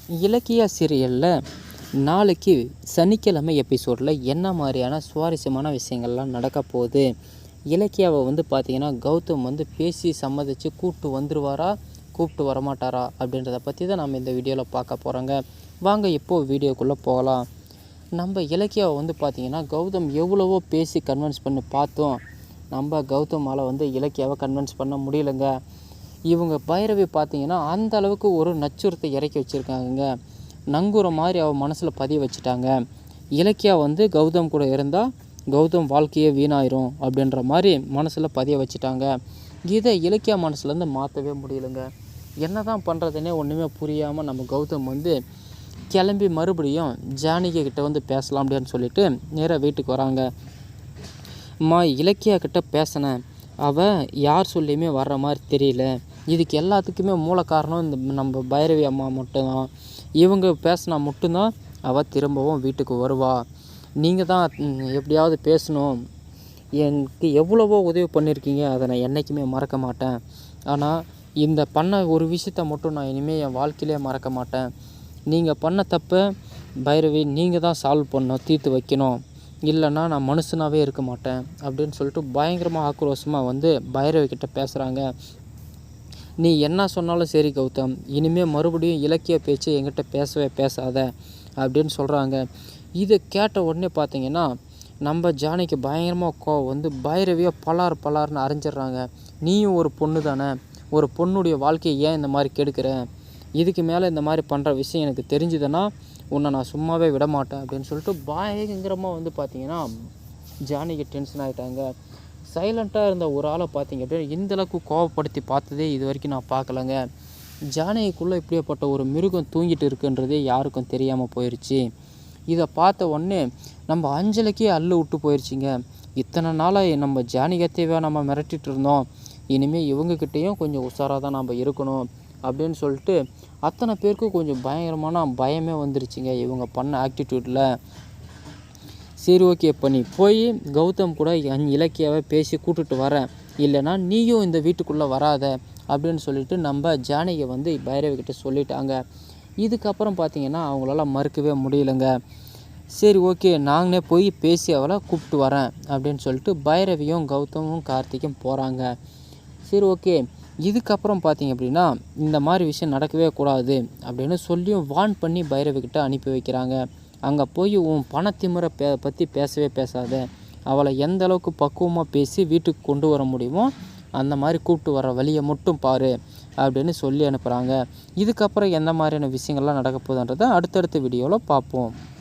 இலக்கியா சீரியலில் நாளைக்கு சனிக்கிழமை எபிசோடில் என்ன மாதிரியான சுவாரஸ்யமான விஷயங்கள்லாம் நடக்க போகுது? இலக்கியாவை பார்த்திங்கன்னா கௌதம் பேசி சம்மதிச்சு கூப்பிட்டு வந்துடுவாரா, கூப்பிட்டு வரமாட்டாரா அப்படின்றத பற்றி தான் நம்ம இந்த வீடியோவில் பார்க்க போகிறோங்க. வாங்க இப்போது வீடியோக்குள்ளே போகலாம். நம்ம இலக்கியாவை பார்த்திங்கன்னா கௌதம் எவ்வளவோ பேசி கன்வின்ஸ் பண்ணி பார்த்தோம். நம்ம கௌதமால் இலக்கியாவை கன்வின்ஸ் பண்ண முடியலைங்க. இவங்க பைரவி பார்த்திங்கன்னா அந்த அளவுக்கு ஒரு நச்சுறுத்தை இறக்கி வச்சுருக்காங்கங்க. நங்கூர மாதிரி அவள் மனசில் பதிய வச்சுட்டாங்க. இலக்கியா கௌதம் கூட இருந்தால் கௌதம் வாழ்க்கையே வீணாயிரும் அப்படின்ற மாதிரி மனசில் பதிய வச்சுட்டாங்க. இதை இலக்கியா மனசுலேருந்து மாற்றவே முடியலைங்க. என்ன தான் பண்ணுறதுனே ஒன்றுமே புரியாமல் நம்ம கௌதம் கிளம்பி மறுபடியும் ஜானகி கிட்ட பேசலாம் அப்படின்னு சொல்லிட்டு நேராக வீட்டுக்கு வராங்க. அம்மா, இலக்கியா கிட்ட பேசினேன், அவள் யார் சொல்லியுமே வர்ற மாதிரி தெரியல. இதுக்கு எல்லாத்துக்குமே மூல காரணம் இந்த நம்ம பைரவி அம்மா மட்டும்தான். இவங்க பேசினா மட்டும்தான் அவள் திரும்பவும் வீட்டுக்கு வருவா. நீங்கள் தான் எப்படியாவது பேசணும். எனக்கு எவ்வளவோ உதவி பண்ணியிருக்கீங்க, அதை நான் என்றைக்குமே மறக்க மாட்டேன். ஆனால் இந்த பண்ண ஒரு விஷயத்த மட்டும் நான் இனிமேல் என் வாழ்க்கையிலே மறக்க மாட்டேன். நீங்கள் பண்ண தப்பை பைரவி நீங்கள் தான் சால்வ் பண்ணணும், தீர்த்து வைக்கணும். இல்லைன்னா நான் மனுஷனாகவே இருக்க மாட்டேன் அப்படின்னு சொல்லிட்டு பயங்கரமாக ஆக்ரோஷமாக பைரவி கிட்ட பேசுகிறாங்க. நீ என்ன சொன்னாலும் சரி கௌதம், இனிமேல் மறுபடியும் இலக்கிய பேச்சு என்கிட்ட பேசவே பேசாத அப்படின்னு சொல்கிறாங்க. இதை கேட்ட உடனே பார்த்திங்கன்னா நம்ம ஜானகிக்கு பயங்கரமாக கோவம் பைரவியை பலார்னு அரைஞ்சிட்றாங்க. நீயும் ஒரு பொண்ணு தானே, ஒரு பொண்ணுடைய வாழ்க்கையை ஏன் இந்த மாதிரி கெடுக்கிற? இதுக்கு மேலே இந்த மாதிரி பண்ணுற விஷயம் எனக்கு தெரிஞ்சுதுன்னா உன்னை நான் சும்மாவே விட மாட்டேன் அப்படின்னு சொல்லிட்டு பயங்கரமாக பார்த்திங்கன்னா ஜானகி டென்ஷன் ஆகிட்டாங்க. சைலண்ட்டாக இருந்த ஒரு ஆளை பார்த்திங்க அப்படின்னா இந்தளவுக்கு கோவப்படுத்தி பார்த்ததே இது வரைக்கும் நான் பார்க்கலங்க. ஜானகிக்குள்ளே இப்படியேப்பட்ட ஒரு மிருகம் தூங்கிட்டு இருக்குன்றதே யாருக்கும் தெரியாமல் போயிடுச்சு. இதை பார்த்த உடனே நம்ம அஞ்சலிக்கே அள்ளு விட்டு போயிடுச்சிங்க. இத்தனை நாளாக நம்ம ஜானகியத்தையே நம்ம மிரட்டிகிட்டு இருந்தோம், இனிமேல் இவங்கக்கிட்டேயும் கொஞ்சம் உஷாராக தான் நம்ம இருக்கணும் அப்படின்னு சொல்லிட்டு அத்தனை பேருக்கும் கொஞ்சம் பயங்கரமான பயமே வந்துருச்சுங்க இவங்க பண்ண ஆக்டிடியூட்டில். சரி, ஓகே, இப்போ நீ போய் கௌதம் கூட இலக்கியாவை பேசி கூட்டுட்டு வரேன், இல்லைனா நீயும் இந்த வீட்டுக்குள்ளே வராத அப்படின்னு சொல்லிட்டு நம்ம ஜானகி பைரவி கிட்ட சொல்லிட்டாங்க. இதுக்கப்புறம் பார்த்திங்கன்னா அவங்களால மறுக்கவே முடியலைங்க. சரி, ஓகே, நாங்களே போய் பேசி அவளை கூப்பிட்டு வரேன் அப்படின்னு சொல்லிட்டு பைரவியும் கௌதமும் கார்த்திக்கும் போகிறாங்க. சரி, ஓகே, இதுக்கப்புறம் பார்த்திங்க அப்படின்னா இந்த மாதிரி விஷயம் நடக்கவே கூடாது அப்படின்னு சொல்லியும் வார்ன் பண்ணி பைரவி கிட்ட அனுப்பி வைக்கிறாங்க. அங்கே போய் உன் பணத்திமுறை பற்றி பேசவே பேசாத, அவளை எந்த அளவுக்கு பக்குவமாக பேசி வீட்டுக்கு கொண்டு வர முடியுமோ அந்த மாதிரி கூப்பிட்டு வர வழியை மட்டும் பாரு அப்படின்னு சொல்லி அனுப்புகிறாங்க. இதுக்கப்புறம் எந்த மாதிரியான விஷயங்கள்லாம் நடக்க போகுதுன்றதை அடுத்தடுத்த வீடியோவில் பார்ப்போம்.